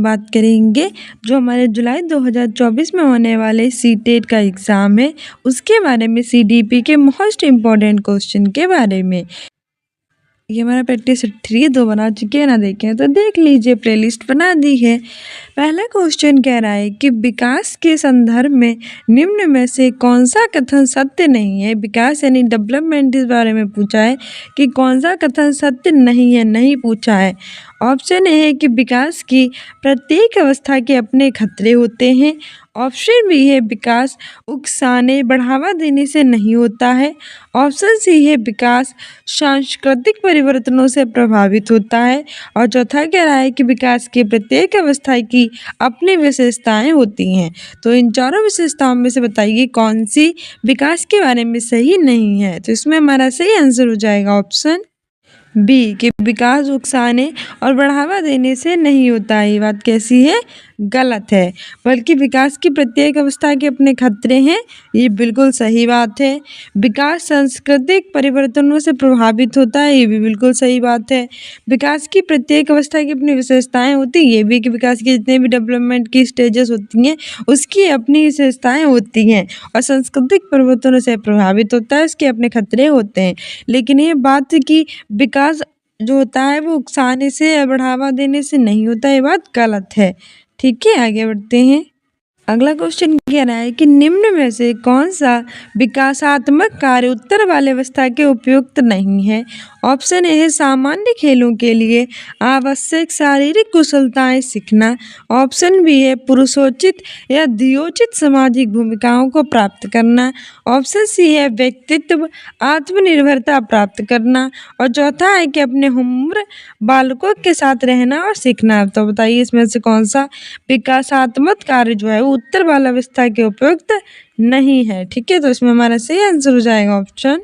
हम बात करेंगे जो हमारे जुलाई 2024 में होने वाले सीटेट का एग्ज़ाम है, उसके बारे में, सीडीपी के मोस्ट इम्पॉर्टेंट क्वेश्चन के बारे में। ये हमारा प्रैक्टिस 3 2 बना चुके हैं, ना देखें तो देख लीजिए, प्लेलिस्ट बना दी है। पहला क्वेश्चन कह रहा है कि विकास के संदर्भ में निम्न में से कौन सा कथन सत्य नहीं है। विकास यानी डेवलपमेंट इस बारे में पूछा है कि कौन सा कथन सत्य नहीं है, नहीं पूछा है। ऑप्शन ए है कि विकास की प्रत्येक अवस्था के अपने खतरे होते हैं। ऑप्शन बी है विकास उकसाने बढ़ावा देने से नहीं होता है। ऑप्शन सी है विकास सांस्कृतिक परिवर्तनों से प्रभावित होता है। और चौथा कह रहा है कि विकास की प्रत्येक अवस्था की अपनी विशेषताएं होती हैं। तो इन चारों विशेषताओं में से बताइए कौन सी विकास के बारे में सही नहीं है। तो इसमें हमारा सही आंसर हो जाएगा ऑप्शन बी कि विकास उकसाने और बढ़ावा देने से नहीं होता है। ये बात कैसी है? गलत है, बल्कि विकास की प्रत्येक अवस्था के अपने खतरे हैं। ये बिल्कुल सही बात है। विकास सांस्कृतिक परिवर्तनों से प्रभावित होता है। ये भी बिल्कुल सही बात है। विकास की प्रत्येक अवस्था की अपनी विशेषताएं होती हैं। ये भी कि विकास की जितने भी डेवलपमेंट की स्टेजेस होती हैं उसकी अपनी विशेषताएं होती हैं। और सांस्कृतिक परिवर्तनों से प्रभावित होता है, उसके अपने खतरे होते हैं। लेकिन ये बात कि विकास जो होता है वो उकसाने से या बढ़ावा देने से नहीं होता, ये बात गलत है। ठीक है, आगे बढ़ते हैं। अगला क्वेश्चन कह रहा है कि निम्न में से कौन सा विकासात्मक कार्य उत्तर वाले अवस्था के उपयुक्त नहीं है। ऑप्शन ए है सामान्य खेलों के लिए आवश्यक शारीरिक कुशलताएं सीखना। ऑप्शन बी है पुरुषोचित या धियोचित सामाजिक भूमिकाओं को प्राप्त करना। ऑप्शन सी है व्यक्तित्व आत्मनिर्भरता प्राप्त करना। और चौथा है कि अपने उम्र बालकों के साथ रहना और सीखना। तो बताइए इसमें से कौन सा विकासात्मक कार्य जो है वो उत्तर वाला अवस्था के उपयुक्त नहीं है। ठीक है, तो इसमें हमारा सही आंसर हो जाएगा ऑप्शन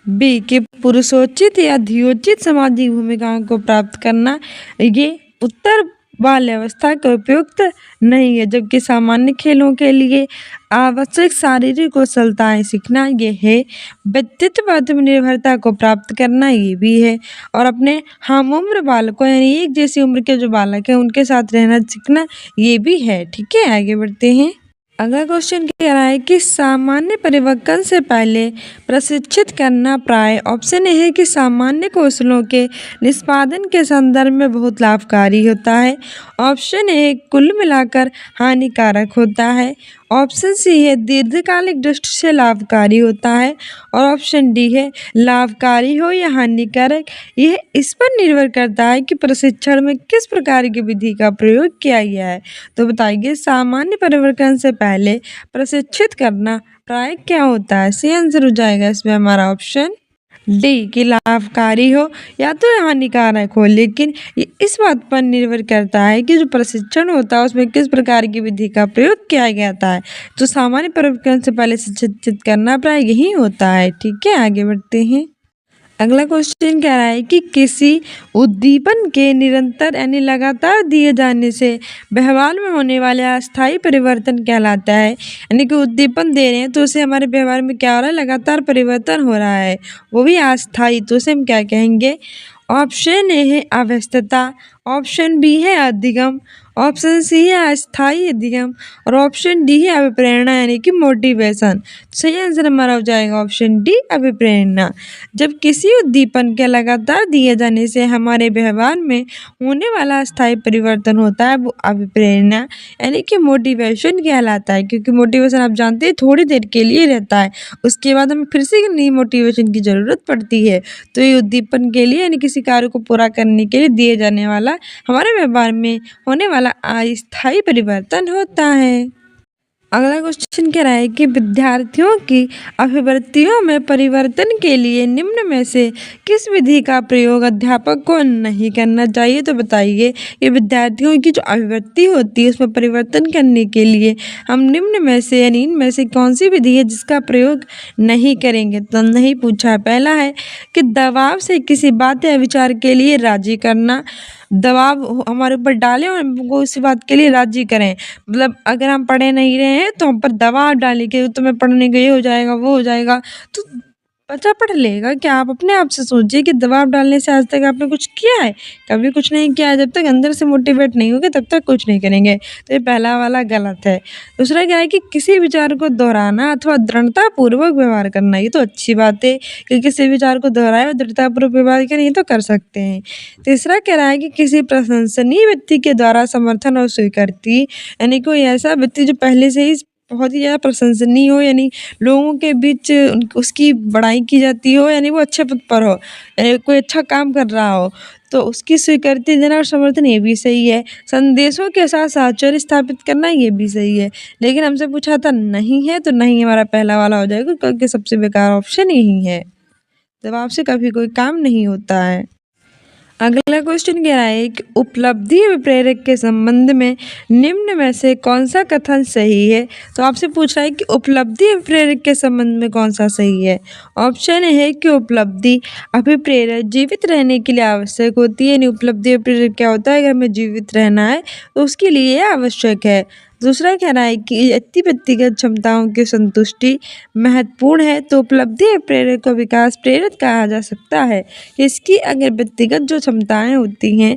बी कि पुरुषोचित या धियोचित सामाजिक भूमिकाओं को प्राप्त करना, ये उत्तर बाल्य अवस्था के उपयुक्त नहीं है। जबकि सामान्य खेलों के लिए आवश्यक शारीरिक कुशलताएं सीखना ये है। व्यक्तित्व आत्मनिर्भरता को प्राप्त करना ये भी है। और अपने हम उम्र बालकों यानी एक जैसी उम्र के जो बालक हैं उनके साथ रहना सीखना ये भी है। ठीक है, आगे बढ़ते हैं। अगला क्वेश्चन कह रहा है कि सामान्य परिवर्तन से पहले प्रशिक्षित करना प्राय। ऑप्शन ए है कि सामान्य कौशलों के निष्पादन के संदर्भ में बहुत लाभकारी होता है। ऑप्शन ए कुल मिलाकर हानिकारक होता है। ऑप्शन सी है दीर्घकालिक दृष्टि से लाभकारी होता है। और ऑप्शन डी है लाभकारी हो या हानिकारक, यह इस पर निर्भर करता है कि प्रशिक्षण में किस प्रकार की विधि का प्रयोग किया गया है। तो बताइए सामान्य परिवर्तन से पहले प्रशिक्षित करना प्राय क्या होता है। सही आंसर हो जाएगा इसमें हमारा ऑप्शन डी कि लाभकारी हो या तो हानिकारक हो। लेकिन ये इस बात पर निर्भर करता है कि जो प्रशिक्षण होता है उसमें किस प्रकार की विधि का प्रयोग किया जाता है। तो सामान्य परिवर्तन से पहले शिक्षित करना प्राय यही होता है। ठीक है, आगे बढ़ते हैं। अगला क्वेश्चन कह रहा है कि किसी उद्दीपन के निरंतर यानी लगातार दिए जाने से व्यवहार में होने वाले अस्थायी परिवर्तन कहलाता है। यानी कि उद्दीपन दे रहे हैं तो उसे हमारे व्यवहार में क्या हो रहा है, लगातार परिवर्तन हो रहा है, वो भी अस्थायी। तो उसे हम क्या कहेंगे? ऑप्शन ए है अव्यस्तता। ऑप्शन बी है अधिगम। ऑप्शन सी है अस्थायी अधिगम। और ऑप्शन डी है अभिप्रेरणा यानी कि मोटिवेशन। सही आंसर हमारा हो जाएगा ऑप्शन डी अभिप्रेरणा। जब किसी उद्दीपन के लगातार दिए जाने से हमारे व्यवहार में होने वाला अस्थायी परिवर्तन होता है वो अभिप्रेरणा यानी कि मोटिवेशन कहलाता है। क्योंकि मोटिवेशन आप जानते हैं थोड़ी देर के लिए रहता है, उसके बाद हमें फिर से नई मोटिवेशन की ज़रूरत पड़ती है। तो ये उद्दीपन के लिए यानी किसी कार्य को पूरा करने के लिए दिए जाने वाला हमारे व्यवहार में होने वाला अस्थायी परिवर्तन होता है। अगला क्वेश्चन कह रहा है कि विद्यार्थियों की अभिवृत्तियों में परिवर्तन के लिए निम्न में से किस विधि का प्रयोग अध्यापक को नहीं करना चाहिए। तो बताइए ये विद्यार्थियों की जो अभिवृत्ति होती है उसमें परिवर्तन करने के लिए हम निम्न में से यानी इनमें से कौन सी विधि है जिसका प्रयोग नहीं करेंगे। तो नहीं पूछा है। पहला है कि दबाव से किसी बात या विचार के लिए राजी करना। दबाव हमारे ऊपर डालें और हमको उसी बात के लिए राजी करें। मतलब अगर हम पढ़े नहीं रहे हैं तो हम पर दबाव डालें कि तुम्हें पढ़ने को ये हो जाएगा वो हो जाएगा, तो बच्चा पढ़ लेगा क्या? आप अपने आप से सोचिए कि दबाव डालने से आज तक आपने कुछ किया है? कभी कुछ नहीं किया है। जब तक अंदर से मोटिवेट नहीं होगे तब तक कुछ नहीं करेंगे। तो ये पहला वाला गलत है। दूसरा क्या है कि किसी विचार को दोहराना अथवा दृढ़तापूर्वक व्यवहार करना, ये तो अच्छी बात है कि किसी विचार को दोहराए और दृढ़तापूर्वक व्यवहार करें, ये तो कर सकते हैं। तीसरा कह रहा है कि किसी प्रशंसनीय व्यक्ति के द्वारा समर्थन और स्वीकृति, यानी कोई ऐसा व्यक्ति जो पहले से ही बहुत ही ज़्यादा प्रशंसनीय हो, यानी लोगों के बीच उसकी बड़ाई की जाती हो, यानी वो अच्छे पद पर हो, यानी कोई अच्छा काम कर रहा हो, तो उसकी स्वीकृति देना और समर्थन, ये भी सही है। संदेशों के साथ साहचर्य स्थापित करना, ये भी सही है। लेकिन हमसे पूछा था नहीं है, तो नहीं हमारा पहला वाला हो जाएगा, क्योंकि सबसे बेकार ऑप्शन यही है। दबाव से कभी कोई काम नहीं होता है। अगला क्वेश्चन कह रहा है कि उपलब्धि व प्रेरक के संबंध में निम्न में से कौन सा कथन सही है? तो आपसे पूछ रहा है कि उपलब्धि व प्रेरक के संबंध में कौन सा सही है। ऑप्शन है कि उपलब्धि अभिप्रेरक जीवित रहने के लिए आवश्यक होती है, यानी उपलब्धि व प्रेरक क्या होता है, अगर हमें जीवित रहना है तो उसके लिए यह आवश्यक है। दूसरा कह रहा है कि अति व्यक्तिगत क्षमताओं की संतुष्टि महत्वपूर्ण है, तो उपलब्धि व प्रेरक को विकास प्रेरक कहा जा सकता है। इसकी अगर व्यक्तिगत जो क्षमताएं होती हैं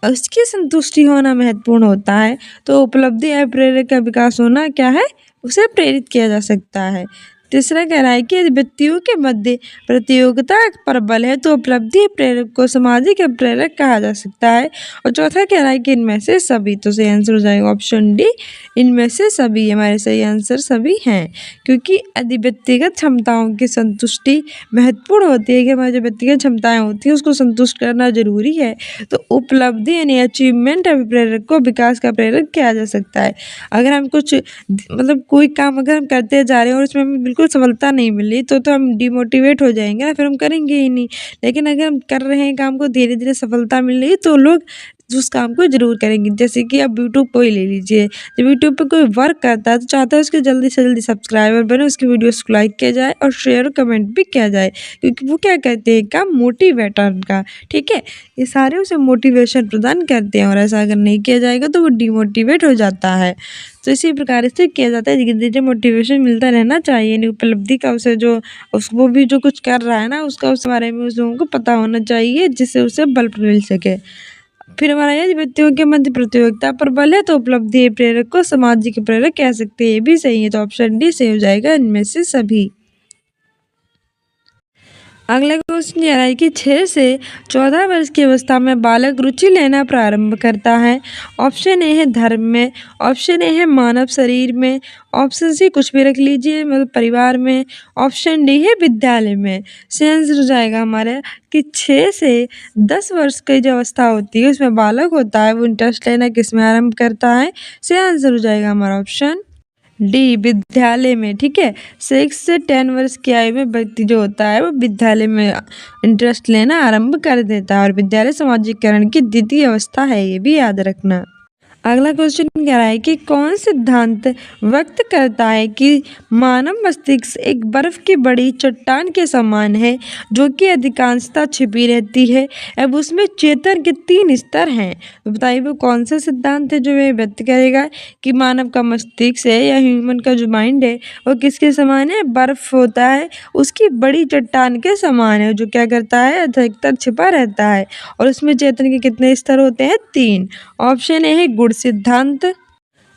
उसकी संतुष्टि होना महत्वपूर्ण होता है, तो उपलब्धि या प्रेरक का विकास होना क्या है, उसे प्रेरित किया जा सकता है। तीसरा कह रहा है कि यदि व्यक्तियों के मध्य प्रतियोगिता पर बल है, तो उपलब्धि प्रेरक को सामाजिक प्रेरक कहा जा सकता है। और चौथा कह रहा है कि इनमें से सभी, तो सही आंसर हो जाएगा ऑप्शन डी, इनमें से सभी। हमारे सही आंसर सभी हैं, क्योंकि यदि व्यक्तिगत क्षमताओं की संतुष्टि महत्वपूर्ण होती है, कि हमारी जो व्यक्तिगत क्षमताएं होती हैं उसको संतुष्ट करना जरूरी है, तो उपलब्धि यानी अचीवमेंट प्रेरक को विकास का प्रेरक किया जा सकता है। अगर हम कुछ मतलब कोई काम अगर हम करते जा रहे हैं और उसमें हमें बिल्कुल सफलता नहीं मिल रही, तो हम डिमोटिवेट हो जाएंगे ना, फिर हम करेंगे ही नहीं। लेकिन अगर हम कर रहे हैं काम को, धीरे धीरे सफलता मिल रही है, तो लोग उस काम को जरूर करेंगे। जैसे कि आप यूट्यूब को ही ले लीजिए, जब यूट्यूब पे कोई वर्क करता है तो चाहता है उसके जल्दी से जल्दी सब्सक्राइबर बने, उसकी वीडियोस को लाइक किया जाए और शेयर और कमेंट भी किया जाए, क्योंकि वो क्या करते हैं, काम मोटिवेटर का, ठीक है, ये सारे उसे मोटिवेशन प्रदान करते हैं। और ऐसा अगर नहीं किया जाएगा तो वो डिमोटिवेट हो जाता है। तो इसी प्रकार से किया जाता है, धीरे धीरे मोटिवेशन मिलता रहना चाहिए, यानी उपलब्धि का उसे जो वो भी जो कुछ कर रहा है ना, उसका उस बारे में उस लोगों को पता होना चाहिए, जिससे उसे बल मिल सके। फिर हमारा यदि व्यक्तियों के मध्य प्रतियोगिता पर बल है, तो उपलब्धि प्रेरक को सामाजिक प्रेरक कह सकते हैं, ये भी सही है, तो ऑप्शन डी सही हो जाएगा इनमें से सभी। अगला क्वेश्चन यह है कि 6 से 14 वर्ष की अवस्था में बालक रुचि लेना प्रारंभ करता है। ऑप्शन ए है धर्म में, ऑप्शन ए है मानव शरीर में, ऑप्शन सी कुछ भी रख लीजिए मतलब परिवार में, ऑप्शन डी है विद्यालय में। सही आंसर हो जाएगा हमारा कि 6 से 10 वर्ष की जो अवस्था होती है उसमें बालक होता है, वो इंटरेस्ट लेना किस में आरंभ करता है। सही आंसर हो जाएगा हमारा ऑप्शन डी, विद्यालय में, ठीक है। 6 से 10 वर्ष की आयु में व्यक्ति जो होता है वो विद्यालय में इंटरेस्ट लेना आरंभ कर देता है, और विद्यालय सामाजिकरण की द्वितीय अवस्था है, ये भी याद रखना। अगला क्वेश्चन कह रहा है कि कौन सिद्धांत व्यक्त करता है कि मानव मस्तिष्क एक बर्फ की बड़ी चट्टान के समान है, जो कि अधिकांशतः छिपी रहती है। अब उसमें चेतन के 3 स्तर हैं, तो बताइए वो कौन सा सिद्धांत है जो ये व्यक्त करेगा कि मानव का मस्तिष्क है या ह्यूमन का जो माइंड है वो किसके समान है, बर्फ होता है उसकी बड़ी चट्टान के समान है, जो क्या करता है, अधिकतर छिपा रहता है, और उसमें चेतन के कितने स्तर होते हैं, 3। ऑप्शन ए है गुण सिद्धांत,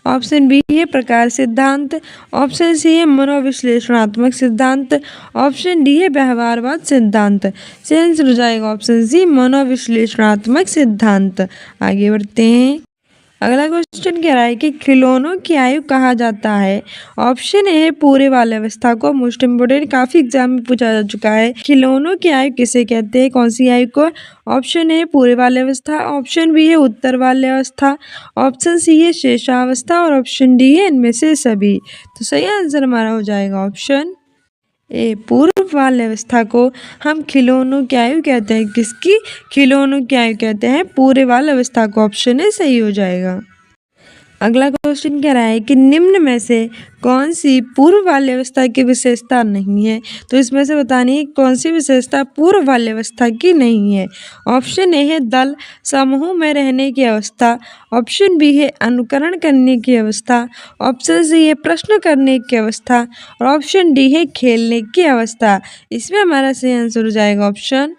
ऑप्शन बी है प्रकार सिद्धांत, ऑप्शन सी है मनोविश्लेषणात्मक सिद्धांत, ऑप्शन डी है व्यवहारवाद सिद्धांत। सही आंसर हो जाएगा ऑप्शन सी मनोविश्लेषणात्मक सिद्धांत। आगे बढ़ते हैं। अगला क्वेश्चन कह रहा है कि खिलौनों की आयु कहा जाता है। ऑप्शन ए है पूरे बाल्यावस्था को, मोस्ट इम्पोर्टेंट, काफी एग्जाम में पूछा जा चुका है, खिलौनों की आयु किसे कहते हैं, कौन सी आयु को। ऑप्शन ए पूरे बाल्यावस्था, ऑप्शन बी है उत्तर बाल्यावस्था, ऑप्शन सी है शेषावस्था, और ऑप्शन डी है इनमें से सभी। तो सही आंसर हमारा हो जाएगा ऑप्शन ए, पूर्व बाल्यावस्था को हम खिलौनों की आयु कहते हैं। किसकी, खिलौनों की आयु कहते हैं पूरे बाल्यावस्था को। ऑप्शन ए सही हो जाएगा। अगला क्वेश्चन कह रहा है कि निम्न में से कौन सी पूर्व बाल्यावस्था की विशेषता नहीं है। तो इसमें से बतानी है कौन सी विशेषता पूर्व बाल्यावस्था की नहीं है। ऑप्शन ए है दल समूह में रहने की अवस्था, ऑप्शन बी है अनुकरण करने की अवस्था, ऑप्शन सी है प्रश्न करने की अवस्था और ऑप्शन डी है खेलने की अवस्था। इसमें हमारा सही आंसर हो जाएगा ऑप्शन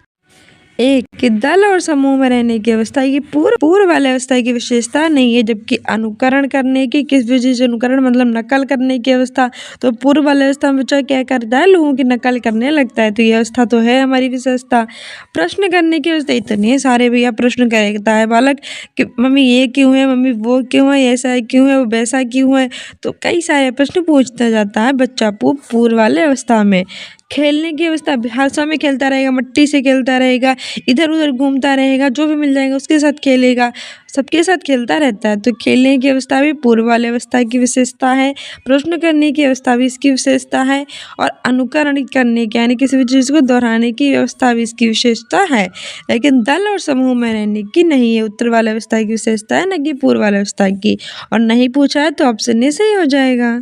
एक कि दल और समूह में रहने की अवस्था ये पूर्व वाले अवस्था की विशेषता नहीं है, जबकि अनुकरण करने की किस वजह से अनुकरण मतलब नकल करने की अवस्था, तो पूर्व वाले अवस्था में बच्चा क्या करता है लोगों की नकल करने लगता है, तो ये अवस्था तो है हमारी विशेषता। प्रश्न करने की अवस्था इतने सारे भैया प्रश्न करता है बालक कि मम्मी ये क्यों है, मम्मी वो क्यों है, ऐसा क्यों है, वो वैसा क्यों है, तो कई सारे प्रश्न पूछता जाता है बच्चा पूर्व वाले अवस्था में। खेलने की अवस्था हर समय खेलता रहेगा, मट्टी से खेलता रहेगा, इधर उधर घूमता रहेगा, जो भी मिल जाएगा उसके साथ खेलेगा, सबके साथ खेलता रहता है, तो खेलने की अवस्था भी पूर्व वाली अवस्था की विशेषता है। प्रश्न करने की अवस्था भी इसकी विशेषता है और अनुकरण करने की यानी किसी भी चीज़ को दोहराने की व्यवस्था भी इसकी विशेषता है, लेकिन दल और समूह में रहने की नहीं है। उत्तर वाली अवस्था की विशेषता है न कि पूर्व वाली अवस्था की, और नहीं पूछा है तो ऑप्शन ए सही हो जाएगा।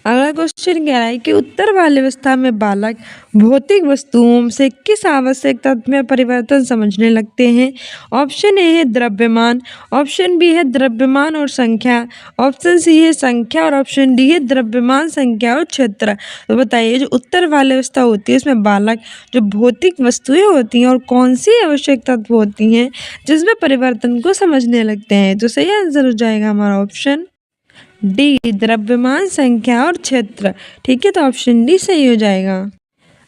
अगला क्वेश्चन कह रहा है कि उत्तर वाली अवस्था में बालक भौतिक वस्तुओं से किस आवश्यक तत्व में परिवर्तन समझने लगते हैं। ऑप्शन ए है द्रव्यमान, ऑप्शन बी है द्रव्यमान और संख्या, ऑप्शन सी है संख्या और ऑप्शन डी है द्रव्यमान संख्या और क्षेत्र। तो बताइए जो उत्तर वाली अवस्था होती है उसमें बालक जो भौतिक वस्तुएं होती हैं और कौन सी आवश्यक तत्व होती हैं जिसमें परिवर्तन को समझने लगते हैं, तो सही आंसर हो जाएगा हमारा ऑप्शन डी द्रव्यमान संख्या और क्षेत्र। ठीक है, तो ऑप्शन डी सही हो जाएगा।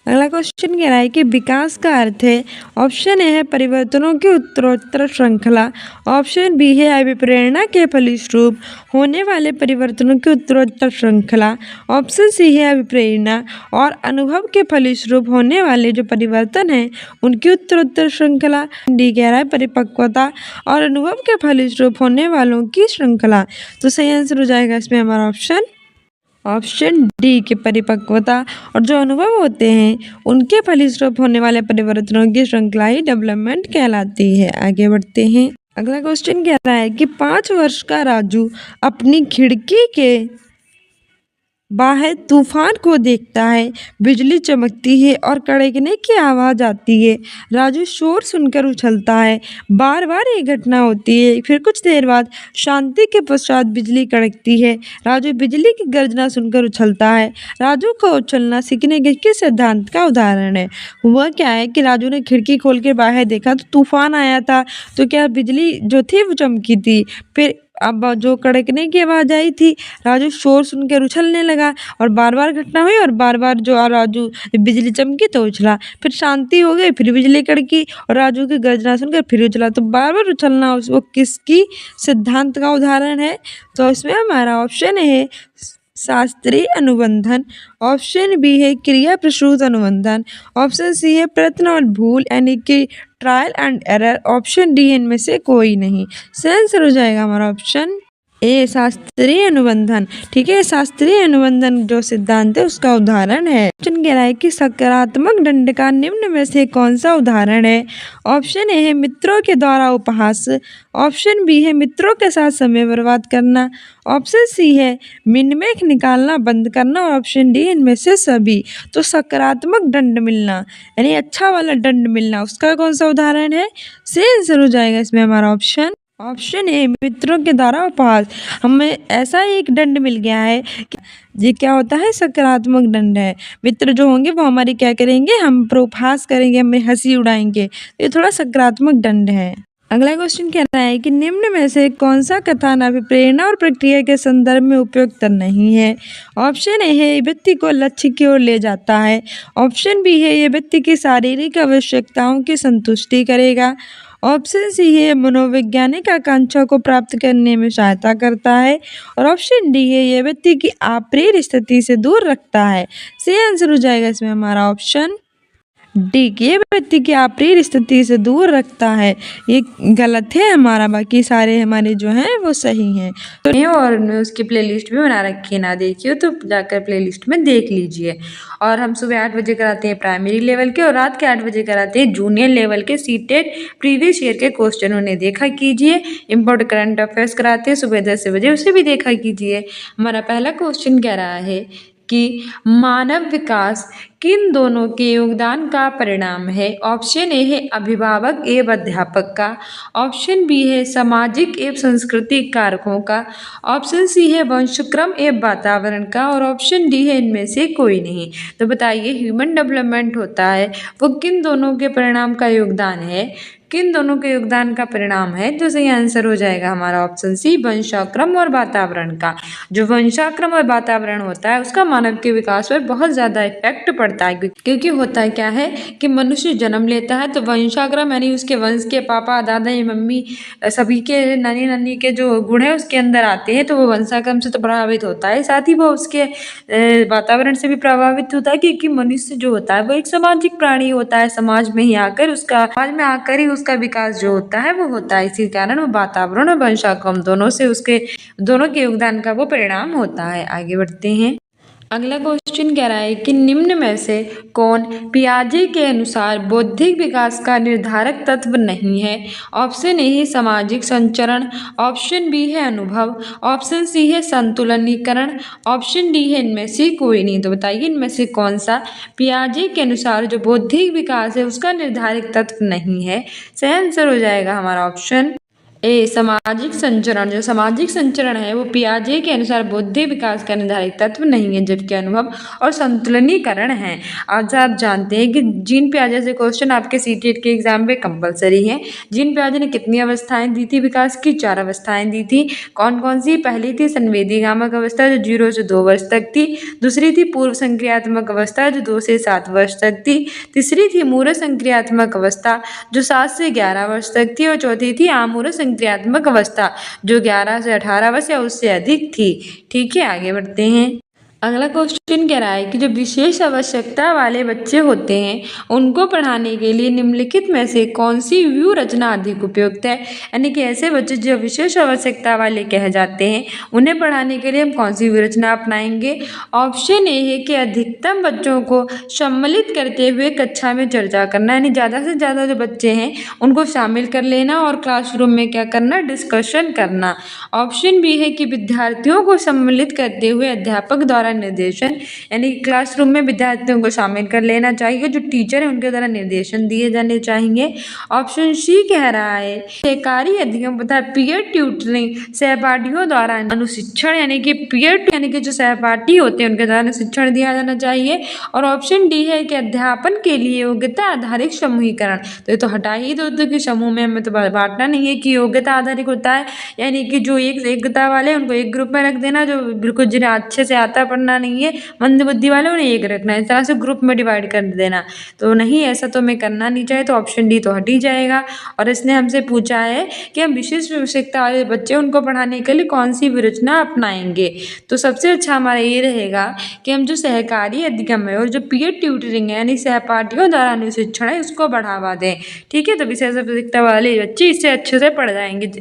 अगला क्वेश्चन कह रहा है कि विकास का अर्थ है। ऑप्शन ए है परिवर्तनों की उत्तरोत्तर श्रृंखला, ऑप्शन बी है अभिप्रेरणा के फलस्वरूप होने वाले परिवर्तनों की उत्तरोत्तर श्रृंखला, ऑप्शन सी है अभिप्रेरणा और अनुभव के फलस्वरूप होने वाले जो परिवर्तन हैं उनकी उत्तरोत्तर श्रृंखला, डी कह रहा है परिपक्वता और अनुभव के फलस्वरूप होने वालों की श्रृंखला। तो सही आंसर हो जाएगा इसमें हमारा ऑप्शन डी के परिपक्वता और जो अनुभव होते हैं उनके फलस्वरूप होने वाले परिवर्तनों की श्रृंखला ही डेवलपमेंट कहलाती है। आगे बढ़ते हैं। अगला क्वेश्चन कह रहा है कि 5 वर्ष का राजू अपनी खिड़की के बाहर तूफान को देखता है, बिजली चमकती है और कड़कने की आवाज़ आती है। राजू शोर सुनकर उछलता है, बार बार ये घटना होती है, फिर कुछ देर बाद शांति के पश्चात बिजली कड़कती है। राजू बिजली की गर्जना सुनकर उछलता है। राजू को उछलना सीखने के किस सिद्धांत का उदाहरण है। हुआ क्या है कि राजू ने खिड़की खोल के बाहर देखा तो तूफान आया था, तो क्या बिजली जो थी वो चमकी थी, फिर अब जो कड़कने की आवाज़ आई थी, राजू शोर सुनकर उछलने लगा और बार बार घटना हुई और बार बार जो राजू बिजली चमकी तो उछला, फिर शांति हो गई, फिर बिजली कड़की और राजू की गर्जना सुनकर फिर उछला, तो बार बार उछलना वो किसकी सिद्धांत का उदाहरण है। तो इसमें हमारा ऑप्शन है शास्त्रीय अनुबंधन, ऑप्शन बी है क्रिया प्रसूत अनुबंधन, ऑप्शन सी है प्रयत्न और भूल यानी कि trial and error, option D इनमें से कोई नहीं। सही आंसर हो जाएगा हमारा ऑप्शन ए शास्त्रीय अनुबंधन। ठीक है, शास्त्रीय अनुबंधन जो सिद्धांत है उसका उदाहरण है। क्वेश्चन कह रहा है कि सकारात्मक दंड का निम्न में से कौन सा उदाहरण है। ऑप्शन ए है मित्रों के द्वारा उपहास, ऑप्शन बी है मित्रों के साथ समय बर्बाद करना, ऑप्शन सी है मिनमेख निकालना बंद करना और ऑप्शन डी इनमें से सभी। तो सकारात्मक दंड मिलना यानी अच्छा वाला दंड मिलना उसका कौन सा उदाहरण है। सही आंसर हो जाएगा इसमें हमारा ऑप्शन ए मित्रों के द्वारा उपहास। हमें ऐसा एक दंड मिल गया है कि ये क्या होता है सकारात्मक दंड है। मित्र जो होंगे वो हमारी क्या करेंगे, हम पर उपहास करेंगे, हमें हंसी उड़ाएंगे, ये थोड़ा सकारात्मक दंड है। अगला क्वेश्चन कह रहा है कि निम्न में से कौन सा कथन अभिप्रेरणा और प्रक्रिया के संदर्भ में उपयुक्त नहीं है। ऑप्शन ए है ये व्यक्ति को लक्ष्य की ओर ले जाता है, ऑप्शन बी है ये व्यक्ति की शारीरिक आवश्यकताओं की संतुष्टि करेगा, ऑप्शन सी है मनोवैज्ञानिक आकांक्षा को प्राप्त करने में सहायता करता है और ऑप्शन डी है ये व्यक्ति की अप्रिय स्थिति से दूर रखता है। सही आंसर हो जाएगा इसमें हमारा ऑप्शन डी कि ये व्यक्ति की अप्रिय स्थिति से दूर रखता है। ये गलत है हमारा, बाकी सारे हमारे जो हैं वो सही हैं। तो और हमने उसकी प्लेलिस्ट भी बना रखी है, ना देखिए तो जाकर प्लेलिस्ट में देख लीजिए। और हम सुबह 8 बजे कराते हैं प्राइमरी लेवल के और रात के 8 बजे कराते हैं जूनियर लेवल के सीटेट प्रीवियस ईयर के क्वेश्चन, उन्हें देखा कीजिए। इम्पोर्टेंट करंट अफेयर्स कराते हैं सुबह 10 बजे, उसे भी देखा कीजिए। हमारा पहला क्वेश्चन कह रहा है कि मानव विकास किन दोनों के योगदान का परिणाम है। ऑप्शन ए है अभिभावक एवं अध्यापक का, ऑप्शन बी है सामाजिक एवं सांस्कृतिक कारकों का, ऑप्शन सी है वंशक्रम एवं वातावरण का, और ऑप्शन डी है इनमें से कोई नहीं। तो बताइए ह्यूमन डेवलपमेंट होता है वो किन दोनों के परिणाम का योगदान है, किन दोनों के योगदान का परिणाम है। तो सही आंसर हो जाएगा हमारा ऑप्शन सी वंशाक्रम और वातावरण का। जो वंशाक्रम और वातावरण होता है उसका मानव के विकास पर बहुत ज़्यादा इफेक्ट पड़ता है, क्योंकि होता है क्या है कि मनुष्य जन्म लेता है तो वंशाक्रम यानी उसके वंश के पापा दादा या मम्मी सभी के नानी नानी के जो गुण है उसके अंदर आते हैं, तो वो वंशाक्रम से तो प्रभावित होता है, साथ ही वो उसके वातावरण से भी प्रभावित होता है, क्योंकि मनुष्य जो होता है वो एक सामाजिक प्राणी होता है, समाज में ही आकर उसका समाज में आकर ही उसका विकास जो होता है वो होता है। इसी कारण वो वातावरण और वंशाक्रम दोनों से उसके दोनों के योगदान का वो परिणाम होता है। आगे बढ़ते हैं। अगला क्वेश्चन कह रहा है कि निम्न में से कौन पियाजे के अनुसार बौद्धिक विकास का निर्धारक तत्व नहीं है। ऑप्शन ए है सामाजिक संचरण, ऑप्शन बी है अनुभव, ऑप्शन सी है संतुलनीकरण, ऑप्शन डी है इनमें से कोई नहीं। तो बताइए इनमें से कौन सा पियाजे के अनुसार जो बौद्धिक विकास है उसका निर्धारक तत्व नहीं है। सही आंसर हो जाएगा हमारा ऑप्शन ए सामाजिक संचरण। जो सामाजिक संचरण है वो पियाजे के अनुसार बौद्धिक विकास का निर्धारित तत्व नहीं है, जबकि अनुभव और संतुलनीकरण है। आज आप जानते हैं कि जीन पियाजे से क्वेश्चन आपके सीटेट के एग्जाम में कंपलसरी है। जीन पियाजे ने कितनी अवस्थाएं दी थी विकास की? 4 अवस्थाएं दी थी। कौन कौन सी? पहली थी संवेदीगामक अवस्था जो 0 से 2 वर्ष तक थी, दूसरी थी पूर्व संक्रियात्मक अवस्था जो 2 से 7 वर्ष तक थी, तीसरी थी मूर्त संक्रियात्मक अवस्था जो 7 से 11 वर्ष तक थी, और चौथी थी आमूर्त संक्रियात्मक अवस्था जो 11 से 18 वर्ष या उससे अधिक थी। ठीक है, आगे बढ़ते हैं। अगला क्वेश्चन कह रहा है कि जो विशेष आवश्यकता वाले बच्चे होते हैं उनको पढ़ाने के लिए निम्नलिखित में से कौन सी व्यू रचना अधिक उपयुक्त है। यानी कि ऐसे बच्चे जो विशेष आवश्यकता वाले कहे जाते हैं उन्हें पढ़ाने के लिए हम कौन सी व्यू रचना अपनाएंगे। ऑप्शन ए है कि अधिकतम बच्चों को सम्मिलित करते हुए कक्षा में चर्चा करना, यानी ज़्यादा से ज़्यादा जो बच्चे हैं उनको शामिल कर लेना और क्लासरूम में क्या करना, डिस्कशन करना। ऑप्शन बी है कि विद्यार्थियों को सम्मिलित करते हुए अध्यापक द्वारा निर्देशन, यानी क्लासरूम में विद्यार्थियों को शामिल कर लेना चाहिए, जो टीचर है उनके द्वारा निर्देशन दिए जाने चाहिए। ऑप्शन सी कह रहा है सहकारी अध्ययन तथा पीयर ट्यूटरिंग सहपाठियों द्वारा अनुशिक्षण, यानी कि पीयर यानी कि जो सहपाठी होते हैं उनके द्वारा अनुशिक्षण दिया जाना चाहिए। और ऑप्शन डी है कि अध्यापन के लिए योग्यता आधारित समूहीकरण। तो ये तो हटा ही दो कि समूह में हमें तो बांटना नहीं है कि योग्यता आधारित होता है, यानी कि जो एक योग्यता वाले उनको एक ग्रुप में रख देना, जो बिल्कुल जिन्हें अच्छे से आता पढ़ना नहीं है मंद बुद्धि वाले उन्हें एक रखना है, इस तरह से ग्रुप में डिवाइड कर देना। तो नहीं, ऐसा तो हमें करना नहीं चाहिए, तो ऑप्शन डी तो हट ही जाएगा। और इसने हमसे पूछा है कि हम विशेष आवश्यकता वाले बच्चे उनको पढ़ाने के लिए कौन सी विरचना अपनाएंगे। तो सबसे अच्छा हमारा ये रहेगा कि हम जो सहकारी अधिगम है और जो पीयर ट्यूटरिंग है यानी सहपाठियों द्वारा अनुशिक्षण है उसको बढ़ावा दें। ठीक है, तो विशेष आवश्यकता वाले बच्चे इससे अच्छे से पढ़ जाएंगे।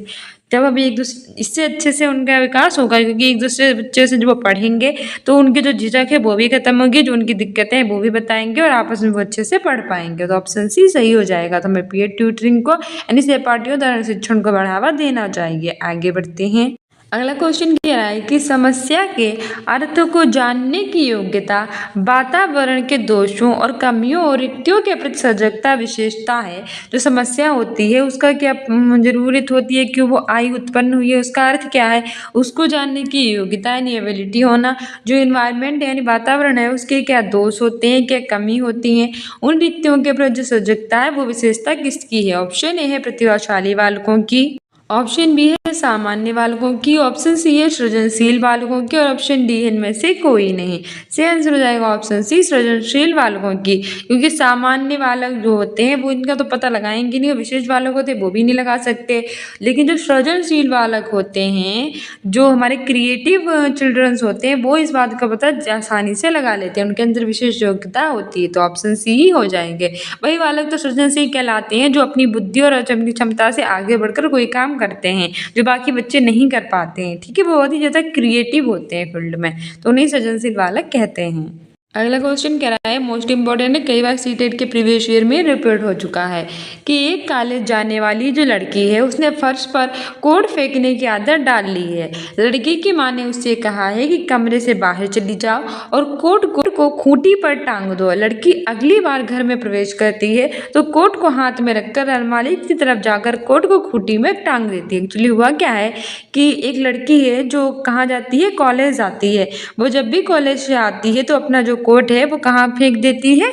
जब अभी एक दूसरे इससे अच्छे से उनका विकास होगा, क्योंकि एक दूसरे बच्चे से जब वो पढ़ेंगे तो उनकी जो झिझक है वो भी खत्म होगी, जो उनकी दिक्कतें हैं वो भी बताएंगे और आपस में वो अच्छे से पढ़ पाएंगे। तो ऑप्शन सी सही हो जाएगा। तो हमें पीयर ट्यूटरिंग को यानी सहपाठियों द्वारा शिक्षण को बढ़ावा देना चाहिए। आगे बढ़ते हैं। अगला क्वेश्चन कह रहा है कि समस्या के अर्थ को जानने की योग्यता वातावरण के दोषों और कमियों और रिक्तियों के प्रति सजगता विशेषता है। जो समस्या होती है उसका क्या जरूरत होती है, क्यों वो आई उत्पन्न हुई है, उसका अर्थ क्या है, उसको जानने की योग्यता यानी एबिलिटी होना। जो इन्वायरमेंट यानी वातावरण है उसके क्या दोष होते हैं, क्या कमी होती है, उन रिक्तियों के प्रति जो सजगता है वो विशेषता किसकी है। ऑप्शन ए है प्रतिभाशाली बालकों की, ऑप्शन बी है सामान्य बालकों की, ऑप्शन सी है सृजनशील बालकों की और ऑप्शन डी है इनमें से कोई नहीं। सही आंसर हो जाएगा ऑप्शन सी सृजनशील बालकों की, क्योंकि सामान्य बालक जो होते हैं वो इनका तो पता लगाएंगे नहीं, विशेष बालक होते हैं वो भी नहीं लगा सकते, लेकिन जो सृजनशील बालक होते हैं, जो हमारे क्रिएटिव चिल्ड्रंस होते हैं, वो इस बात का पता आसानी से लगा लेते हैं, उनके अंदर विशेष योग्यता होती है, तो ऑप्शन सी ही हो जाएंगे। वही बालक तो सृजनशील कहलाते हैं जो अपनी बुद्धि और अपनी क्षमता से आगे बढ़कर कोई काम करते हैं जो बाकी बच्चे नहीं कर पाते हैं। ठीक है, वो बहुत ही ज़्यादा क्रिएटिव होते हैं फील्ड में, तो उन्हें सृजनशील बालक कहते हैं। अगला क्वेश्चन कह रहा है मोस्ट इंपॉर्टेंट है, कई बार सीटेट के प्रीवियस ईयर में रिपीट हो चुका है कि एक कॉलेज जाने वाली जो लड़की है उसने फर्श पर कोट फेंकने की आदत डाल ली है। लड़की की माँ ने उससे कहा है कि कमरे से बाहर चली जाओ और कोट को खूंटी पर टांग दो। लड़की अगली बार घर में प्रवेश करती है तो कोट को हाथ में रखकर अलमारी की तरफ जाकर कोट को खूंटी में टांग देती है। एक्चुअली हुआ क्या है कि एक लड़की है जो कहाँ जाती है, कॉलेज जाती है। वो जब भी कॉलेज से आती है तो अपना जो कोट है वो कहाँ फेंक देती है,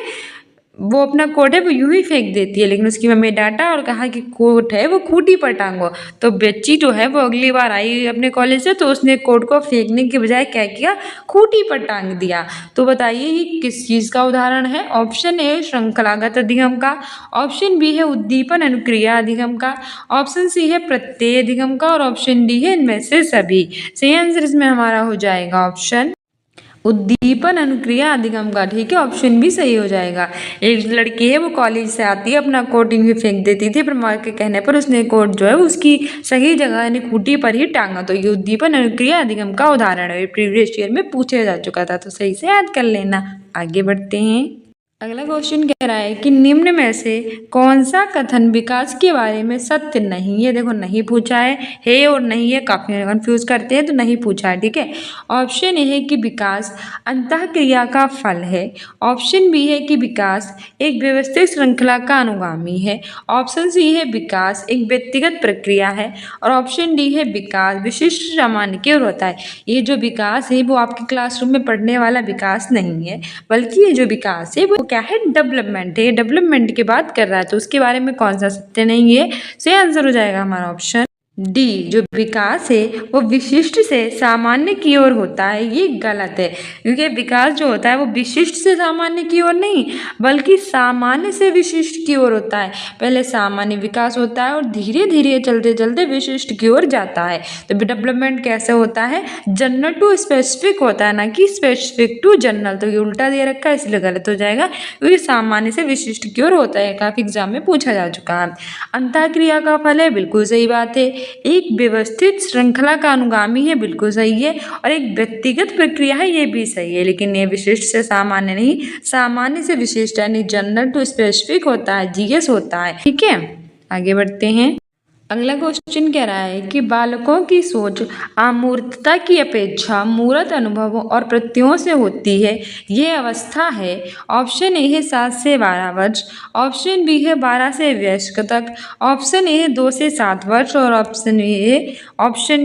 वो अपना कोट है वो यूं ही फेंक देती है, लेकिन उसकी मम्मी ने डांटा और कहा कि कोट है वो खूंटी पर टांगो। तो बच्ची जो है वो अगली बार आई अपने कॉलेज से तो उसने कोट को फेंकने के बजाय क्या किया, खूंटी पर टांग दिया। तो बताइए ये किस चीज़ का उदाहरण है। ऑप्शन ए श्रृंखलागत अधिगम का, ऑप्शन बी है उद्दीपन अनुक्रिया अधिगम का, ऑप्शन सी है प्रत्यय अधिगम का और ऑप्शन डी है इनमें से सभी। सही आंसर इसमें हमारा हो जाएगा ऑप्शन उद्दीपन अनुक्रिया अधिगम का। ठीक है, ऑप्शन भी सही हो जाएगा। एक लड़की है वो कॉलेज से आती है अपना कोट यूं ही फेंक देती थी, पर माँ के कहने पर उसने कोट जो है उसकी सही जगह यानी खूंटी पर ही टांगा। तो ये उद्दीपन अनुक्रिया अधिगम का उदाहरण है, प्रीवियस ईयर में पूछा जा चुका था, तो सही से याद कर लेना। आगे बढ़ते हैं। अगला क्वेश्चन कह रहा है कि निम्न में से कौन सा कथन विकास के बारे में सत्य नहीं है। देखो नहीं पूछा है और नहीं है, काफी कंफ्यूज करते हैं, तो नहीं पूछा है। ठीक है, ऑप्शन ए है कि विकास अंतःक्रिया का फल है, ऑप्शन बी है कि विकास एक व्यवस्थित श्रृंखला का अनुगामी है, ऑप्शन सी है विकास एक व्यक्तिगत प्रक्रिया है और ऑप्शन डी है विकास विशिष्ट सामान्य की ओर होता है। ये जो विकास है वो आपके क्लासरूम में पढ़ने वाला विकास नहीं है, बल्कि ये जो विकास है वो क्या है, डेवलपमेंट है। डेवलपमेंट की बात कर रहा है, तो उसके बारे में कौन सा सत्य नहीं है। सही आंसर हो जाएगा हमारा ऑप्शन डी, जो विकास है वो विशिष्ट से सामान्य की ओर होता है। ये गलत है, क्योंकि विकास जो होता है वो विशिष्ट से सामान्य की ओर नहीं बल्कि सामान्य से विशिष्ट की ओर होता है। पहले सामान्य विकास होता है और धीरे धीरे चलते चलते विशिष्ट की ओर जाता है। तो डेवलपमेंट कैसे होता है, जनरल टू स्पेसिफिक होता है, ना कि स्पेसिफिक टू जनरल। तो ये उल्टा दे रखा है इसलिए गलत हो जाएगा, क्योंकि सामान्य से विशिष्ट की ओर होता है, काफी एग्जाम में पूछा जा चुका है। अंतःक्रिया का फल है, बिल्कुल सही बात है। एक व्यवस्थित श्रृंखला का अनुगामी है, बिल्कुल सही है। और एक व्यक्तिगत प्रक्रिया है, ये भी सही है, लेकिन ये विशिष्ट से सामान्य नहीं, सामान्य से विशिष्ट यानी जनरल टू स्पेसिफिक होता है, जीएस होता है। ठीक है, आगे बढ़ते हैं। अगला क्वेश्चन कह रहा है कि बालकों की सोच अमूर्तता की अपेक्षा मूर्त अनुभवों और प्रत्ययों से होती है, ये अवस्था है। ऑप्शन ए है 7 से 12 वर्ष, ऑप्शन बी है 12 से वयस्क तक, ऑप्शन ए है 2 से 7 वर्ष और ऑप्शन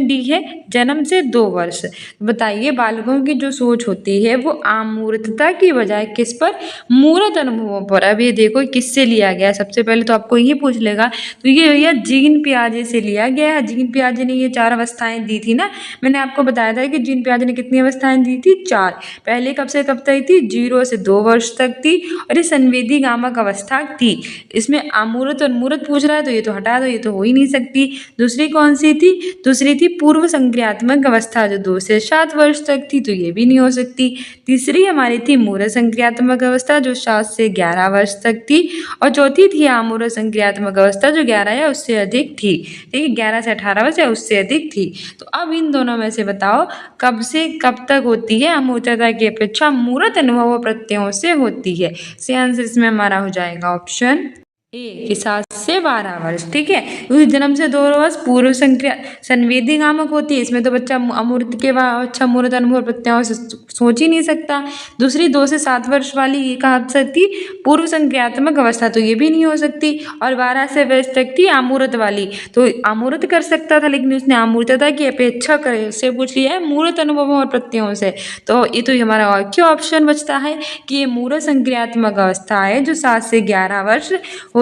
डी है जन्म से 2 वर्ष। बताइए बालकों की जो सोच होती है वो अमूर्तता की बजाय किस पर, मूर्त अनुभवों पर। अब ये देखो किससे लिया गया है, सबसे पहले तो आपको यही पूछ लेगा, तो ये भैया जीन पियाजे से लिया गया है। जीन पियाजे ने ये 4 अवस्थाएं दी थी ना, मैंने आपको बताया था कि जीन पियाजे ने कितनी अवस्थाएं दी थी, 4। पहले कब से कब तक थी, 0 से 2 वर्ष तक थी और ये संवेदी गामक अवस्था थी। इसमें अमूर्त और मूर्त पूछ रहा है तो ये तो हटा दो, ये तो हो ही नहीं सकती। दूसरी कौन सी थी, दूसरी थी पूर्व संक्रियात्मक अवस्था जो 2 से 7 वर्ष तक थी, तो ये भी नहीं हो सकती। तीसरी हमारी थी मूर्त संक्रियात्मक अवस्था जो 7 से 11 वर्ष तक थी और चौथी थी अमूर्त संक्रियात्मक अवस्था जो 11 या उससे अधिक थी। ठीक है, 11 से 18 वर्ष या उससे अधिक थी। तो अब इन दोनों में से बताओ कब से कब तक होती है, अमूर्तता की अपेक्षा मूर्त अनुभव प्रत्ययों से होती है। सही आंसर इसमें हमारा हो जाएगा ऑप्शन ए कि 7 से 12 वर्ष। ठीक है, क्योंकि जन्म से 2 वर्ष पूर्व संक्रिया संवेदी गामक होती है, इसमें तो बच्चा अमूर्त के बाद अच्छा मूर्त अनुभव प्रत्ययों से सोच ही नहीं सकता। दूसरी 2 से 7 वर्ष वाली ये कहा सकती पूर्व संक्रियात्मक अवस्था, तो ये भी नहीं हो सकती। और 12 से वर्ष तक थी अमूर्त वाली, तो अमूर्त कर सकता था लेकिन उसने अमूर्तता की अपेक्षा करे से पूछ लिया है मूर्त अनुभवों और प्रत्ययों से। तो ये तो हमारा क्या ऑप्शन बचता है कि ये मूर्त संक्रियात्मक अवस्था है जो 7 से 11 वर्ष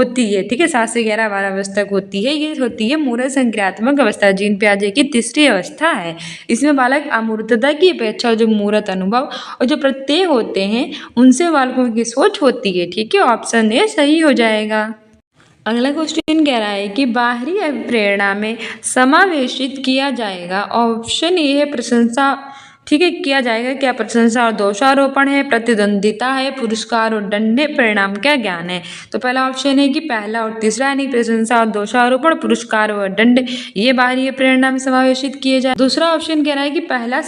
होती है, ठीक है, 7 से 11 बाल्यावस्था तक होती है। ये होती है मूर्त संक्रियात्मक अवस्था, जीन पियाजे की तीसरी अवस्था है। इसमें बालक अमूर्तता की अपेक्षा जो मूर्त अनुभव और जो प्रत्यय होते हैं उनसे बालकों की सोच होती है, ठीक है। ऑप्शन ए सही हो जाएगा। अगला क्वेश्चन कह रहा है कि बाहरी प्रेरणा में समावेशित किया जाएगा। ऑप्शन ए है प्रशंसा, ठीक है, किया जाएगा क्या? प्रशंसा और दोषारोपण है, प्रतिद्वंदिता है, पुरस्कार और दंड है, परिणाम क्या ज्ञान है। तो पहला ऑप्शन है कि पहला और तीसरा, यानी प्रशंसा और दोषारोपण, पुरस्कार और दंड, ये बाहरी प्रेरणा में समावेशित किए जाए। दूसरा ऑप्शन कह रहा है कि पहला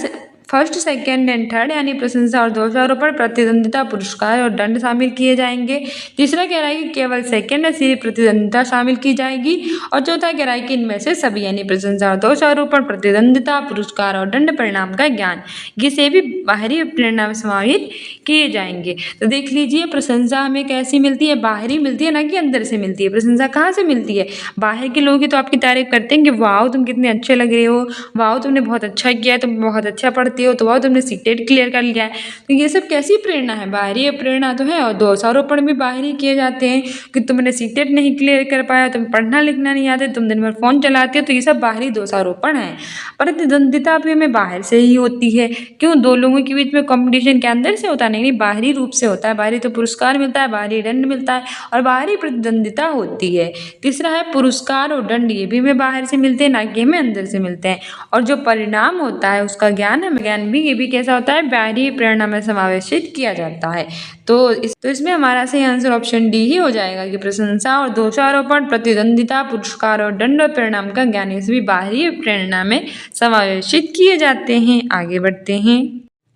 फर्स्ट, सेकेंड एंड थर्ड, यानी प्रशंसा और दोषारोपण, प्रतिद्वंदिता, पुरस्कार और दंड शामिल किए जाएंगे। तीसरा कह रहा है कि केवल सेकेंड या सिर्फ प्रतिद्वंदिता शामिल की जाएगी। और चौथा कह रहा है कि इनमें से सभी, यानी प्रशंसा और दोषारोपण, प्रतिद्वंदिता, पुरस्कार और दंड, परिणाम का ज्ञान, ये सभी बाहरी प्रेरणा में समाहित किए जाएंगे। तो देख लीजिए, प्रशंसा हमें कैसी मिलती है? बाहरी मिलती है, ना कि अंदर से मिलती है। प्रशंसा कहाँ से मिलती है? बाहर के लोग ही तो आपकी तारीफ करते हैं कि वाह तुम कितने अच्छे लग रहे हो, वाह तुमने बहुत अच्छा किया, तुम बहुत अच्छा पढ़ते हो, तो वाह तुमने सीटेट क्लियर कर लिया है। तो ये सब कैसी प्रेरणा है? बाहरी प्रेरणा तो है। और दोषारोपण भी बाहरी किए जाते हैं कि तुमने सीटेट नहीं क्लियर कर पाया, तुम पढ़ना लिखना नहीं आते, तुम दिन भर फोन चलाते हो, तो ये सब बाहरी दोषारोपण है। प्रतिद्वंदिता भी हमें बाहर से ही होती है। क्यों? दो लोगों के बीच में कंपटीशन के अंदर से होता नहीं, बाहरी रूप से होता है। बाहरी तो पुरस्कार मिलता है, बाहरी दंड मिलता है, और बाहरी प्रतिद्वंदिता होती है। तीसरा है पुरस्कार और दंड, ये भी हमें बाहर से मिलते हैं, ना कि हमें अंदर से मिलते हैं। और जो परिणाम होता है उसका ज्ञान, हमें ज्ञान भी, ये भी कैसा होता है? बाहरी प्रेरणा में समावेशित किया जाता है। तो इसमें हमारा सही आंसर ऑप्शन डी ही हो जाएगा कि प्रशंसा और दोषारोपण, प्रतिद्वंदिता, पुरस्कार और दंड और परिणाम का ज्ञान, ये सभी बाहरी प्रेरणा में समावेशित किए जाते हैं। आगे बढ़ते हैं।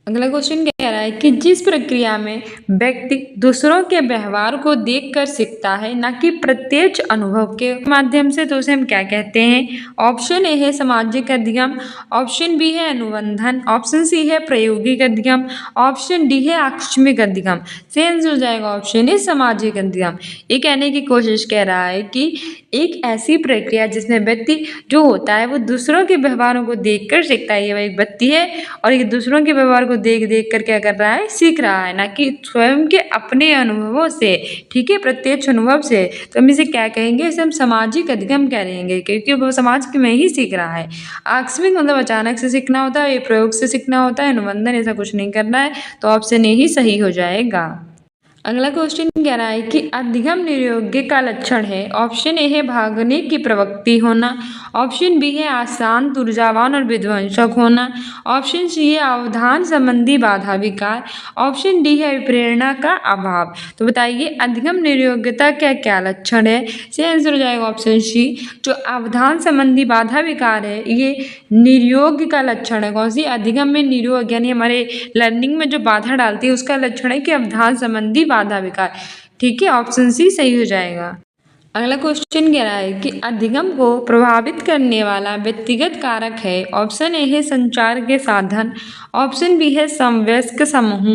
अगला क्वेश्चन कह रहा है कि जिस प्रक्रिया में व्यक्ति दूसरों के व्यवहार को देखकर सीखता है, ना कि प्रत्यक्ष अनुभव के माध्यम से, तो उसे हम क्या कहते हैं? ऑप्शन ए है सामाजिक अध्ययन, ऑप्शन बी है अनुबंधन, ऑप्शन सी है प्रायोगिक अध्ययन, ऑप्शन डी है आकस्मिक अध्ययन। सही आंसर हो जाएगा ऑप्शन ए सामाजिक अध्ययन। ये कहने की कोशिश कह रहा है कि एक ऐसी प्रक्रिया जिसमें व्यक्ति जो होता है वो दूसरों के व्यवहारों को देखकर सीखता है। ये एक व्यक्ति है और ये दूसरों के व्यवहार को देख देख कर क्या कर रहा है? सीख रहा है, ना कि स्वयं के अपने अनुभवों से, ठीक है, प्रत्यक्ष अनुभव से। तो हम इसे क्या कहेंगे? इसे हम सामाजिक अध्ययन कहेंगे, क्योंकि वो समाज में ही सीख रहा है। आकस्मिक मतलब अचानक से सीखना होता है, ये प्रयोग से सीखना होता है, अनुबंधन ऐसा कुछ नहीं करना है। तो ऑप्शन ए ही सही हो जाएगा। अगला क्वेश्चन कह रहा है कि अधिगम निर्योग्य का लक्षण है। ऑप्शन ए है भागने की प्रवृत्ति होना, ऑप्शन बी है अशांत, ऊर्जावान और विध्वंसक होना, ऑप्शन सी है अवधान संबंधी बाधा विकार, ऑप्शन डी है प्रेरणा का अभाव। तो बताइए अधिगम निर्योग्यता क्या क्या लक्षण है? सही आंसर हो जाएगा ऑप्शन सी। जो अवधान संबंधी बाधा विकार है ये निर्योग्य का लक्षण है। कौन सी? अधिगम में निर्योग, यानी हमारे लर्निंग में जो बाधा डालती है उसका लक्षण है कि अवधान संबंधी बाधा विकार, ठीक है। ऑप्शन सी सही हो जाएगा। अगला क्वेश्चन कह रहा है कि अधिगम को प्रभावित करने वाला व्यक्तिगत कारक है। ऑप्शन ए है संचार के साधन, ऑप्शन बी है समवयस्क समूह,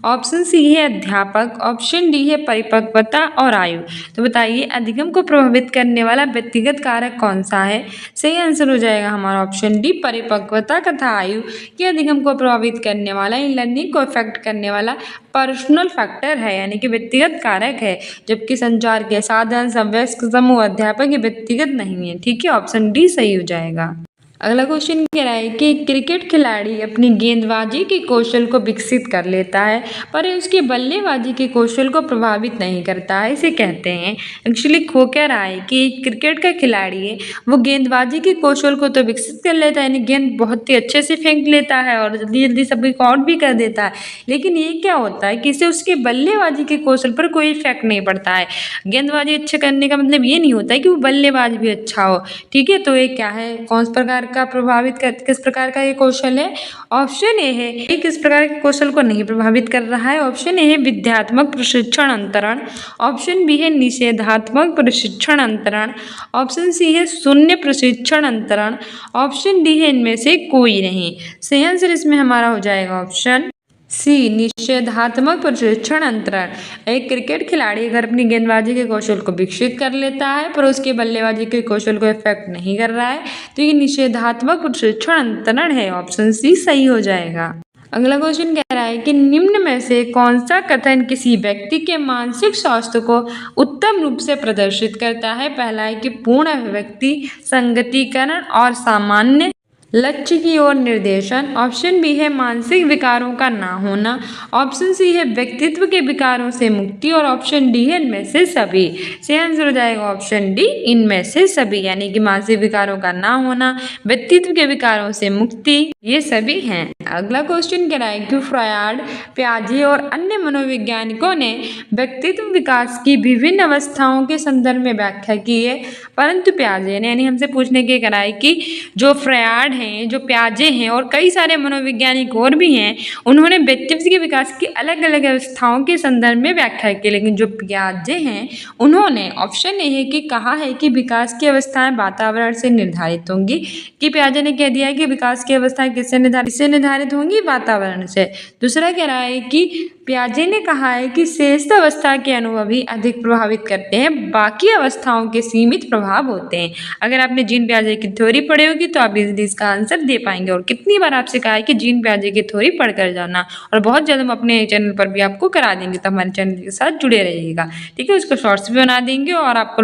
ऑप्शन सी है अध्यापक, ऑप्शन डी है परिपक्वता और आयु। तो बताइए अधिगम को प्रभावित करने वाला व्यक्तिगत कारक कौन सा है? सही आंसर हो जाएगा हमारा ऑप्शन डी, परिपक्वता तथा आयु। ये अधिगम को प्रभावित करने वाला, इन लर्निंग को इफेक्ट करने वाला पर्सनल फैक्टर है, यानी कि व्यक्तिगत कारक है। जबकि संचार के साधन, समवयस्क समूह, अध्यापक ये व्यक्तिगत नहीं है, ठीक है। ऑप्शन डी सही हो जाएगा। अगला क्वेश्चन कह रहा है कि क्रिकेट खिलाड़ी अपनी गेंदबाजी के कौशल को विकसित कर लेता है पर उसकी बल्लेबाजी के कौशल को प्रभावित नहीं करता है, इसे कहते हैं। एक्चुअली खो क्या रहा है कि क्रिकेट का खिलाड़ी है वो गेंदबाजी के कौशल को तो विकसित कर लेता है, यानी गेंद बहुत ही अच्छे से फेंक लेता है और जल्दी जल्दी सब रिकॉर्ड आउट भी कर देता है, लेकिन ये क्या होता है कि इससे उसके बल्लेबाजी के कौशल पर कोई इफेक्ट नहीं पड़ता है। गेंदबाजी अच्छे करने का मतलब ये नहीं होता है कि वो बल्लेबाज भी अच्छा हो, ठीक है। तो ये क्या है, कौन सा प्रकार का प्रभावित कर, किस प्रकार का ये कौशल है? ऑप्शन ए है ये किस प्रकार के कौशल को नहीं प्रभावित कर रहा है। ऑप्शन ए है विद्यात्मक प्रशिक्षण अंतरण, ऑप्शन बी है निषेधात्मक प्रशिक्षण अंतरण, ऑप्शन सी है शून्य प्रशिक्षण अंतरण, ऑप्शन डी है इनमें से कोई नहीं। सही आंसर इसमें हमारा हो जाएगा ऑप्शन सी, निषेधात्मक प्रशिक्षण अंतरण। एक क्रिकेट खिलाड़ी अगर अपनी गेंदबाजी के कौशल को विकसित कर लेता है पर उसके बल्लेबाजी के कौशल को इफेक्ट नहीं कर रहा है तो ये निषेधात्मक प्रशिक्षण अंतरण है। ऑप्शन सी सही हो जाएगा। अगला क्वेश्चन कह रहा है कि निम्न में से कौन सा कथन किसी व्यक्ति के मानसिक स्वास्थ्य को उत्तम रूप से प्रदर्शित करता है। पहला है कि पूर्ण अभिव्यक्ति, संगतिकरण और सामान्य लक्ष्य की ओर निर्देशन। ऑप्शन बी है मानसिक विकारों का ना होना। ऑप्शन सी है व्यक्तित्व के विकारों से मुक्ति और ऑप्शन डी है इनमें से सभी। सही आंसर हो जाएगा ऑप्शन डी, इनमें से सभी, यानी कि मानसिक विकारों का ना होना, व्यक्तित्व के विकारों से मुक्ति, ये सभी हैं। अगला क्वेश्चन कह रहा है कि फ्रायड, पियाजे और अन्य मनोवैज्ञानिकों ने व्यक्तित्व विकास की विभिन्न अवस्थाओं के संदर्भ में व्याख्या की है, परंतु पियाजे ने, यानी हमसे पूछने के करा है कि जो फ्रायड हैं, जो पियाजे हैं और कई सारे मनोवैज्ञानिक और भी हैं, उन्होंने व्यक्तित्व के विकास की अलग अलग अवस्थाओं के संदर्भ में व्याख्या की, लेकिन जो पियाजे हैं उन्होंने ऑप्शन ए है कि कहा है कि विकास की अवस्थाएं वातावरण से निर्धारित होंगी, कि पियाजे ने कह दिया है कि विकास की अवस्थाएं किससे निर्धारित होंगी, वातावरण से। दूसरा कह रहा है कि पियाजे ने कहा है कि श्रेष्ठ अवस्था के अनुभव ही अधिक प्रभावित करते हैं, बाकी अवस्थाओं के सीमित प्रभाव होते हैं। अगर आपने जीन पियाजे की थ्योरी पढ़ी होगी तो आप इजीली इसका आंसर दे पाएंगे। और कितनी बार आपसे कहा है कि जीन पियाजे की थ्योरी पढ़ कर जाना, और बहुत जल्द हम अपने चैनल पर भी आपको करा देंगे, तो हमारे चैनल के साथ जुड़े रहिएगा, ठीक है। उसको शॉर्ट्स भी बना देंगे और आपको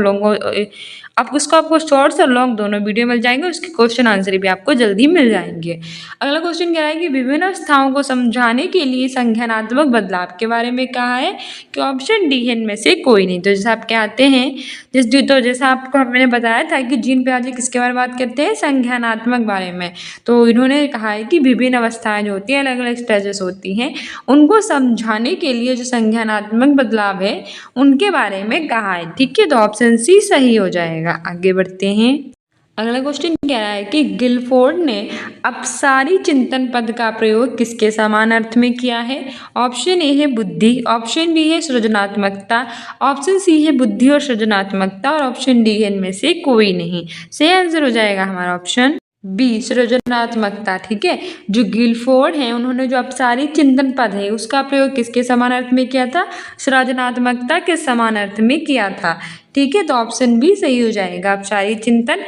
शॉर्ट्स और लॉन्ग दोनों वीडियो मिल जाएंगे, उसके क्वेश्चन आंसर भी आपको जल्दी मिल जाएंगे। अगला क्वेश्चन कह रहा है कि विभिन्न अवस्थाओं को समझाने के लिए संज्ञानात्मक बदलाव के बारे में कहा है कि ऑप्शन डी है इनमें से कोई नहीं। तो जैसे आप कहते हैं जैसा आपको मैंने बताया था कि जीन पियाजे किसके बारे में बात करते हैं, संज्ञानात्मक बारे में, तो इन्होंने कहा है कि विभिन्न अवस्थाएं जो होती हैं, अलग अलग स्टेजेस होती हैं, उनको समझाने के लिए जो संज्ञानात्मक बदलाव है उनके बारे में कहा है, ठीक है। तो ऑप्शन सी सही हो जाएगा। आगे बढ़ते हैं। अगला क्वेश्चन कह रहा है कि गिलफोर्ड ने अपसारी चिंतन पद का प्रयोग किसके समान अर्थ में किया है। ऑप्शन ए है बुद्धि, ऑप्शन बी है सृजनात्मकता, ऑप्शन सी है बुद्धि और सृजनात्मकता और ऑप्शन डी है इनमें से कोई नहीं। सही आंसर हो जाएगा हमारा ऑप्शन बी, सृजनात्मकता, ठीक है। जो गिलफोर्ड हैं उन्होंने जो अपसारी चिंतन पद है उसका प्रयोग किसके समान अर्थ में किया था, सृजनात्मकता के समान अर्थ में किया था, ठीक है। तो ऑप्शन बी सही हो जाएगा, अपसारी चिंतन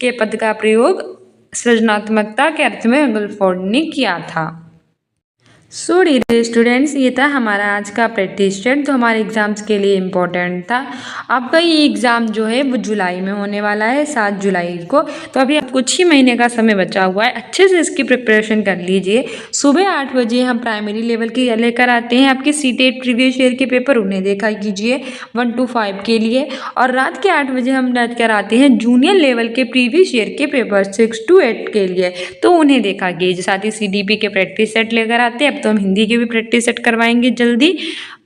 के पद का प्रयोग सृजनात्मकता के अर्थ में गिलफोर्ड ने किया था। सो डियर स्टूडेंट्स, ये था हमारा आज का प्रैक्टिस सेट जो हमारे एग्ज़ाम्स के लिए इम्पोर्टेंट था। आपका ये एग्ज़ाम जो है वो जुलाई में होने वाला है, 7 जुलाई को। तो अभी कुछ ही महीने का समय बचा हुआ है, अच्छे से इसकी प्रिपरेशन कर लीजिए। सुबह 8 बजे हम प्राइमरी लेवल के लेकर आते हैं आपके सीटेट प्रीवियस ईयर के पेपर, उन्हें देखा कीजिए 1 to 5 के लिए, और रात के 8 बजे हम लेकर आते हैं जूनियर लेवल के प्रीवियस ईयर के पेपर 6 to 8 के लिए, तो उन्हें देखा कीजिए। साथ ही CDP के प्रैक्टिस सेट लेकर आते हैं, तो हम हिंदी के भी प्रैक्टिस सेट करवाएंगे जल्दी।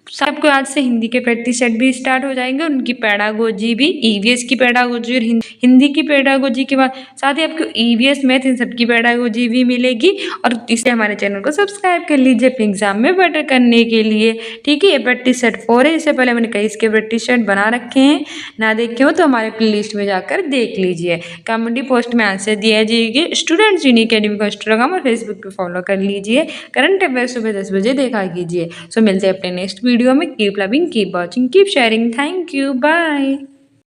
सबको आज से हिंदी के प्रैक्टिस सेट भी स्टार्ट हो जाएंगे, उनकी पेडागोजी भी, EVS की पेडागोजी और हिंदी की पेडागोजी के बाद साथ ही आपको EVS मैथ इन सबकी पेडागोजी भी मिलेगी। और इससे हमारे चैनल को सब्सक्राइब कर लीजिए अपने एग्जाम में बेटर करने के लिए, ठीक है। ये प्रैक्टिस सेट 4 है, इससे पहले मैंने कई इसके प्रैक्टिस सेट बना रखे हैं, ना देखे हो तो हमारे प्ले लिस्ट में जाकर देख लीजिए। कम्युनिटी पोस्ट में आंसर दिया जाइए, स्टूडेंट्स यूनिक अकेडमी को इंस्टाग्राम और फेसबुक पे फॉलो कर लीजिए, करंट अफेयर सुबह 10 बजे देखा कीजिए। सो मिलते हैं अपने नेक्स्ट वीडियो में। Keep loving, keep watching, keep sharing. Thank you, bye.